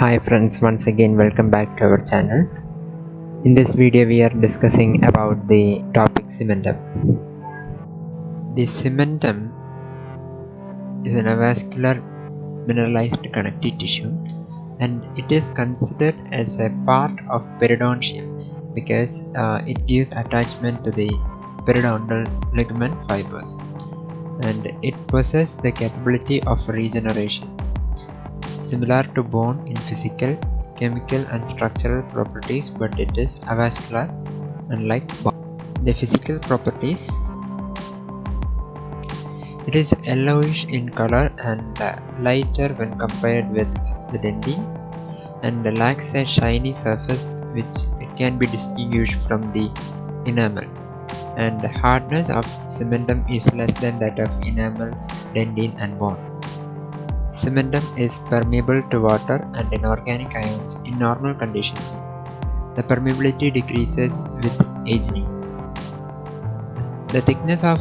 Hi friends, once again welcome back to our channel. In this video we are discussing about the topic cementum. The cementum is an avascular mineralized connective tissue and it is considered as a part of periodontium because it gives attachment to the periodontal ligament fibers and it possesses the capability of regeneration. Similar to bone in physical, chemical and structural properties, but it is avascular unlike bone. The physical properties: it is yellowish in color and lighter when compared with the dentine and lacks a shiny surface which it can be distinguished from the enamel, and the hardness of cementum is less than that of enamel, dentine and bone. Cementum is permeable to water and inorganic ions in normal conditions. The permeability decreases with aging. The thickness of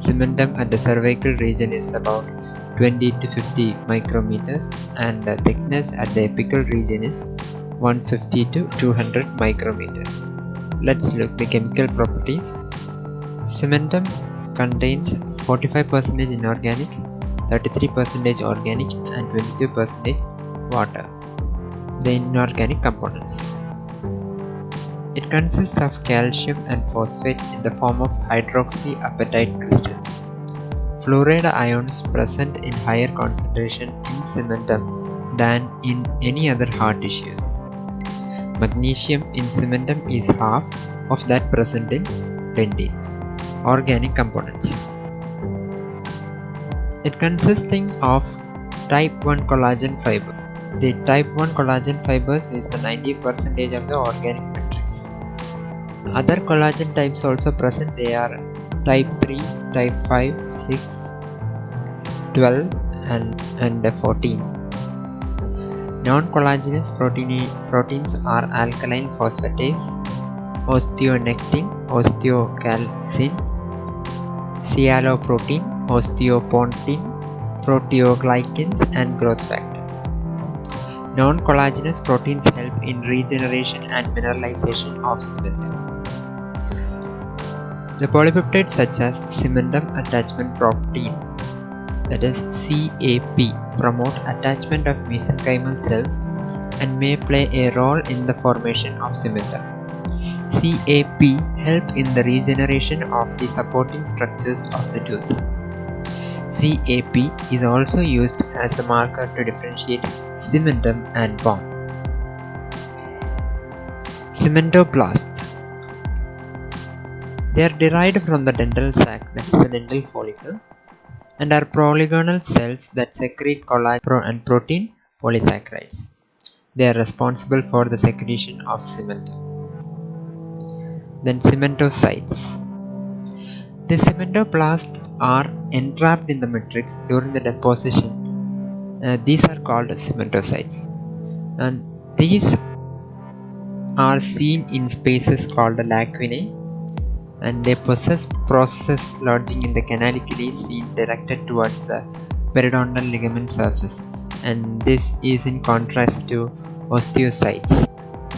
cementum at the cervical region is about 20 to 50 micrometers and the thickness at the apical region is 150 to 200 micrometers. Let's look at the chemical properties. Cementum contains 45% inorganic, 33% organic and 22% water, the inorganic components. It consists of calcium and phosphate in the form of hydroxyapatite crystals. Fluoride ions present in higher concentration in cementum than in any other hard tissues. Magnesium in cementum is half of that present in dentine. Organic components. It consisting of type 1 collagen fiber. The type 1 collagen fibers is the 90% of the organic matrix. Other collagen types also present. They are type 3, type 5, 6, 12 and 14. Non-collagenous proteins are alkaline phosphatase, osteonectin, osteocalcin, sialoprotein, osteopontin, proteoglycans and growth factors. Non-collagenous proteins help in regeneration and mineralization of cementum. The polypeptides such as cementum attachment protein, that is CAP, promote attachment of mesenchymal cells and may play a role in the formation of cementum. CAP help in the regeneration of the supporting structures of the tooth. CAP is also used as the marker to differentiate cementum and bone. Cementoblasts. They are derived from the dental sac, that is the dental follicle, and are polygonal cells that secrete collagen and protein polysaccharides. They are responsible for the secretion of cementum. Then cementocytes. The cementoblasts are entrapped in the matrix during the deposition. These are called cementocytes, and these are seen in spaces called lacunae, and they possess processes lodging in the canaliculi seen directed towards the periodontal ligament surface, and this is in contrast to osteocytes.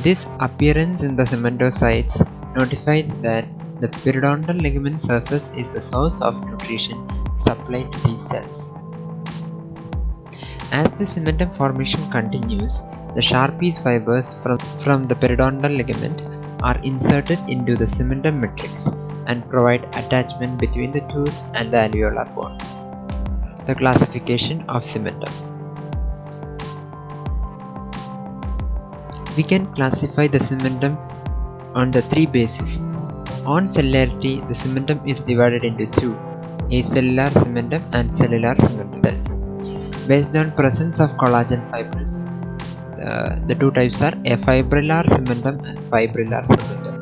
This appearance in the cementocytes notifies that the periodontal ligament surface is the source of nutrition supplied to these cells. As the cementum formation continues, the Sharpie's fibers from the periodontal ligament are inserted into the cementum matrix and provide attachment between the tooth and the alveolar bone. The classification of cementum. We can classify the cementum on the three bases. On cellularity, the cementum is divided into two: acellular cementum and cellular cementum cells. Based on presence of collagen fibers, the two types are afibrillar cementum and fibrillar cementum.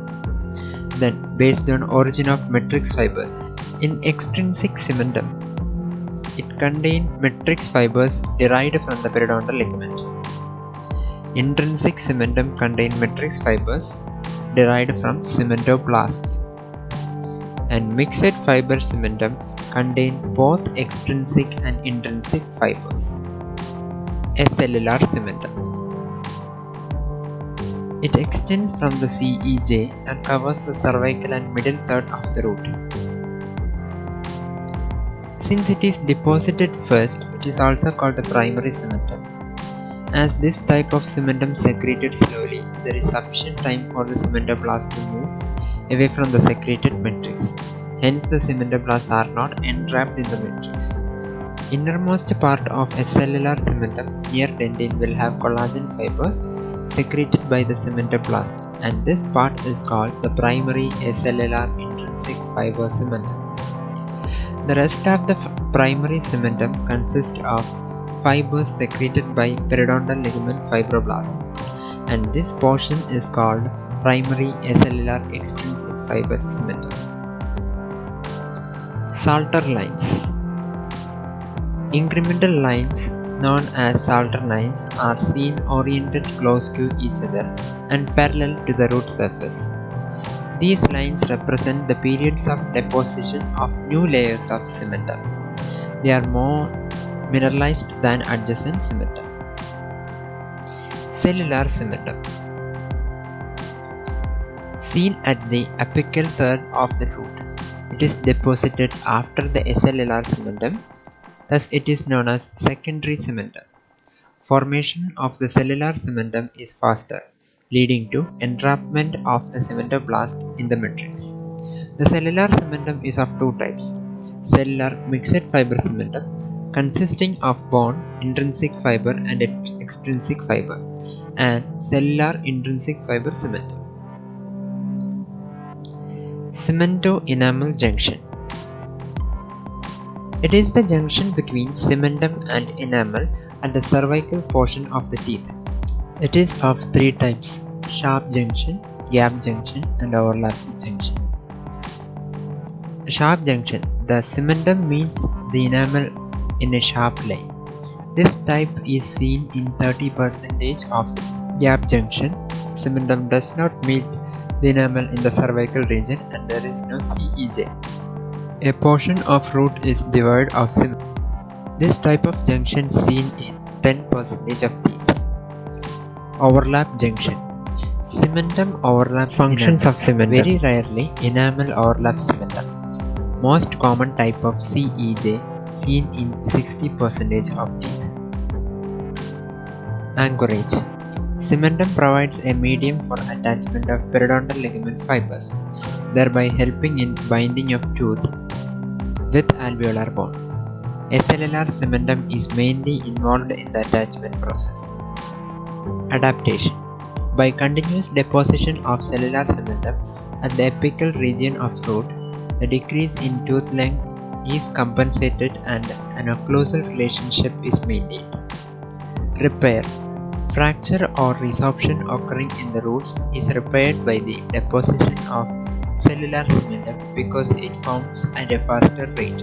Then, based on origin of matrix fibers, in extrinsic cementum, it contains matrix fibers derived from the periodontal ligament. Intrinsic cementum contains matrix fibers derived from cementoblasts, and mixed fiber cementum contain both extrinsic and intrinsic fibers. Acellular Cementum. It extends from the CEJ and covers the cervical and middle third of the root. Since it is deposited first, it is also called the primary cementum. As this type of cementum secreted slowly, there is sufficient time for the cementoblast to move away from the secreted matrix. Hence, the cementoblasts are not entrapped in the matrix. Innermost part of a cellular cementum near dentin will have collagen fibers secreted by the cementoblast, and this part is called the primary acellular intrinsic fiber cementum. The rest of the primary cementum consists of fibers secreted by periodontal ligament fibroblasts, and this portion is called primary acellular extrinsic fiber cementum. Salter lines. Incremental lines known as salter lines are seen oriented close to each other and parallel to the root surface. These lines represent the periods of deposition of new layers of cementum. They are more mineralized than adjacent cementum. Cellular cementum. Seen at the apical third of the root, it is deposited after the acellular cementum. Thus, it is known as secondary cementum. Formation of the cellular cementum is faster, leading to entrapment of the cementoblast in the matrix. The cellular cementum is of two types: cellular mixed fiber cementum, consisting of bone, intrinsic fiber and extrinsic fiber, and cellular intrinsic fiber cementum. Cementoenamel junction. It is the junction between cementum and enamel at the cervical portion of the teeth. It is of three types: sharp junction, gap junction, and overlap junction. The sharp junction. The cementum meets the enamel in a sharp line. This type is seen in 30% of the gap junction. Cementum does not meet the enamel in the cervical region and there is no CEJ. A portion of root is devoid of cementum. This type of junction is seen in 10% of teeth. Overlap junction. Cementum overlaps functions enamel. Of cementum. Very rarely enamel overlaps cementum. Most common type of CEJ seen in 60% of teeth. Anchorage. Cementum provides a medium for attachment of periodontal ligament fibers, thereby helping in binding of tooth with alveolar bone. Acellular cementum is mainly involved in the attachment process. Adaptation. By continuous deposition of cellular cementum at the apical region of root, the decrease in tooth length is compensated and an occlusal relationship is maintained. Repair. Fracture or resorption occurring in the roots is repaired by the deposition of cellular cementum because it forms at a faster rate.